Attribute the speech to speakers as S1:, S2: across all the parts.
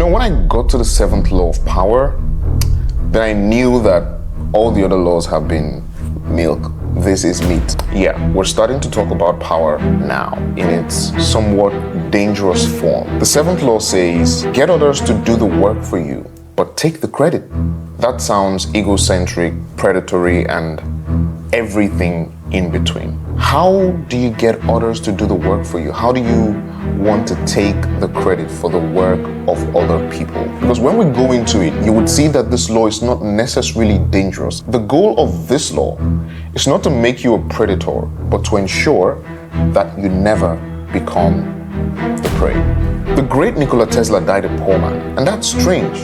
S1: When I got to the seventh law of power, then I knew that all the other laws have been milk. This is meat. Yeah, we're starting to talk about power now in its somewhat dangerous form. The seventh law says, get others to do the work for you, but take the credit. That sounds egocentric, predatory, and everything in between. How do you get others to do the work for you? How do you want to take the credit for the work of other people? Because when we go into it, you would see that this law is not necessarily dangerous. The goal of this law is not to make you a predator, but to ensure that you never become the prey. The great Nikola Tesla died a poor man, and that's strange.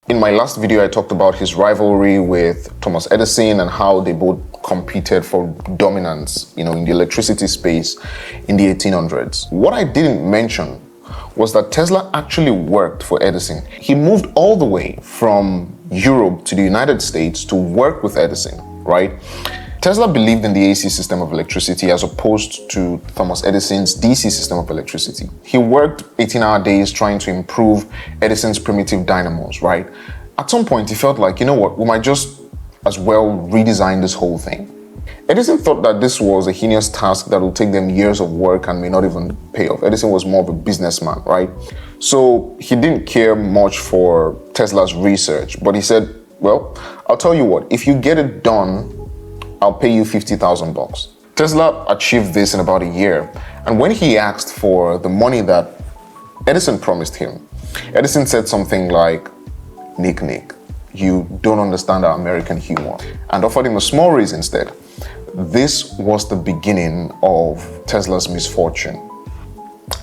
S1: In my last video, I talked about his rivalry with Thomas Edison and how they both competed for dominance, in the electricity space in the 1800s. What I didn't mention was that Tesla actually worked for Edison. He moved all the way from Europe to the United States to work with Edison, right? Tesla believed in the AC system of electricity as opposed to Thomas Edison's DC system of electricity. He worked 18-hour days trying to improve Edison's primitive dynamos, right? At some point, he felt like, we might just as well redesign this whole thing. Edison thought that this was a heinous task that would take them years of work and may not even pay off. Edison was more of a businessman, right? So he didn't care much for Tesla's research, but he said, well, I'll tell you what, if you get it done, I'll pay you $50,000. Tesla achieved this in about a year. And when he asked for the money that Edison promised him, Edison said something like, Nick, you don't understand our American humor, and offered him a small raise instead. This was the beginning of Tesla's misfortune.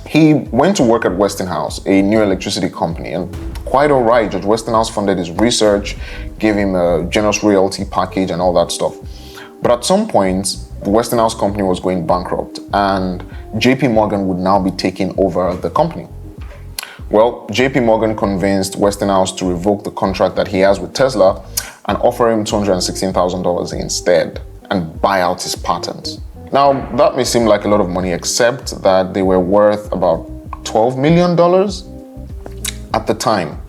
S1: He went to work at Westinghouse, a new electricity company, and quite all right, George Westinghouse funded his research, gave him a generous royalty package and all that stuff. But at some point, the Westinghouse company was going bankrupt and JP Morgan would now be taking over the company. Well, JP Morgan convinced Westinghouse to revoke the contract that he has with Tesla and offer him $216,000 instead and buy out his patents. Now, that may seem like a lot of money, except that they were worth about $12 million at the time.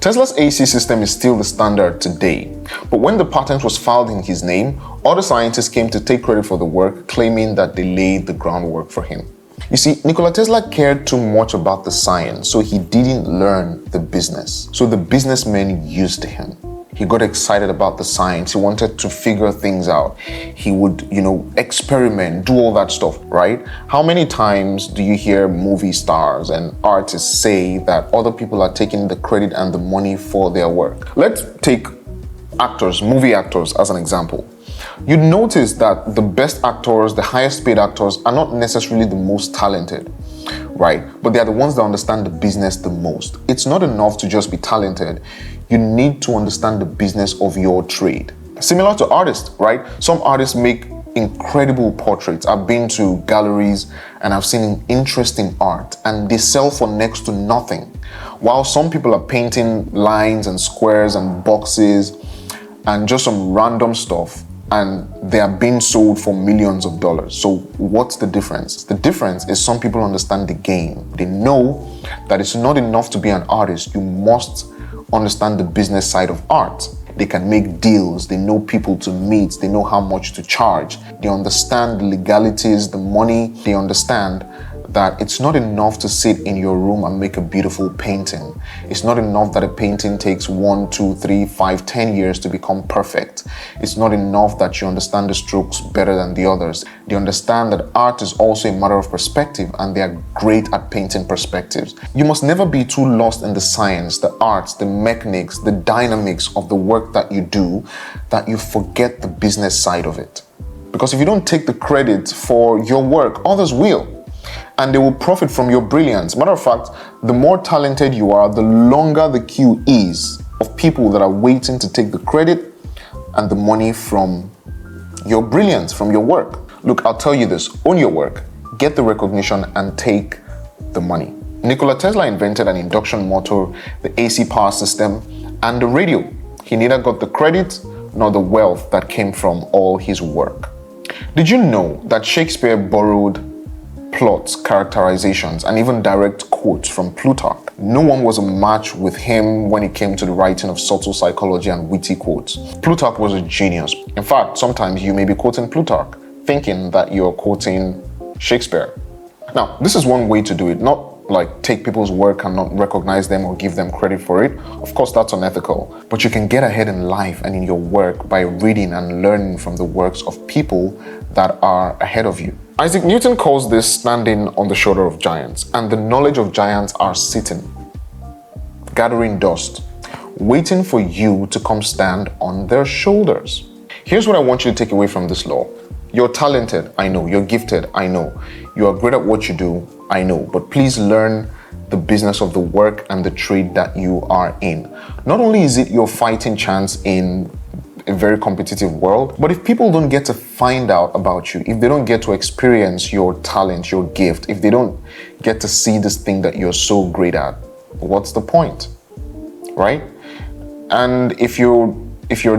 S1: Tesla's AC system is still the standard today, but when the patent was filed in his name, other scientists came to take credit for the work, claiming that they laid the groundwork for him. You see, Nikola Tesla cared too much about the science, so he didn't learn the business. So the businessmen used him. He got excited about the science. He wanted to figure things out. He would, experiment, do all that stuff, right? How many times do you hear movie stars and artists say that other people are taking the credit and the money for their work? Let's take actors, movie actors as an example. You'd notice that the best actors, the highest paid actors are not necessarily the most talented, right? But they are the ones that understand the business the most. It's not enough to just be talented. You need to understand the business of your trade. Similar to artists, right? Some artists make incredible portraits. I've been to galleries and I've seen interesting art and they sell for next to nothing. While some people are painting lines and squares and boxes and just some random stuff, and they are being sold for millions of dollars. So what's the difference? The difference is some people understand the game. They know that it's not enough to be an artist. You must understand the business side of art. They can make deals. They know people to meet. They know how much to charge. They understand the legalities, the money. They understand that it's not enough to sit in your room and make a beautiful painting. It's not enough that a painting takes 1, 2, 3, 5, 10 years to become perfect. It's not enough that you understand the strokes better than the others. They understand that art is also a matter of perspective, and they are great at painting perspectives. You must never be too lost in the science, the arts, the mechanics, the dynamics of the work that you do, that you forget the business side of it. Because if you don't take the credit for your work, others will. And they will profit from your brilliance. Matter of fact, the more talented you are, the longer the queue is of people that are waiting to take the credit and the money from your brilliance, from your work. Look, I'll tell you this, own your work, get the recognition and take the money. Nikola Tesla invented an induction motor, the AC power system, and the radio. He neither got the credit nor the wealth that came from all his work. Did you know that Shakespeare borrowed plots, characterizations, and even direct quotes from Plutarch. No one was a match with him when it came to the writing of subtle psychology and witty quotes. Plutarch was a genius. In fact, sometimes you may be quoting Plutarch, thinking that you're quoting Shakespeare. Now, this is one way to do it, not like take people's work and not recognize them or give them credit for it. Of course, that's unethical, but you can get ahead in life and in your work by reading and learning from the works of people that are ahead of you. Isaac Newton calls this standing on the shoulder of giants, and the knowledge of giants are sitting, gathering dust, waiting for you to come stand on their shoulders. Here's what I want you to take away from this law. You're talented, I know. You're gifted, I know. You are great at what you do, I know. But please learn the business of the work and the trade that you are in. Not only is it your fighting chance in a very competitive world, but if people don't get to find out about you, if they don't get to experience your talent, your gift, if they don't get to see this thing that you're so great at, what's the point, right? And if you're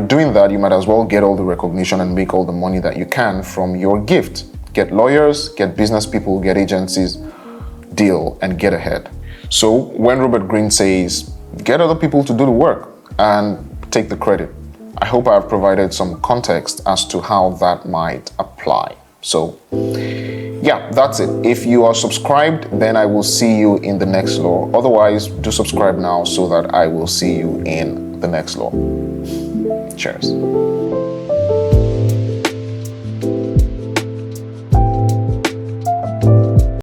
S1: doing that, you might as well get all the recognition and make all the money that you can from your gift. Get lawyers, get business people, get agencies, deal, and get ahead. So when Robert Greene says, get other people to do the work and take the credit, I hope I've provided some context as to how that might apply. So yeah, that's it. If you are subscribed, then I will see you in the next law. Otherwise, do subscribe now so that I will see you in the next law. Cheers.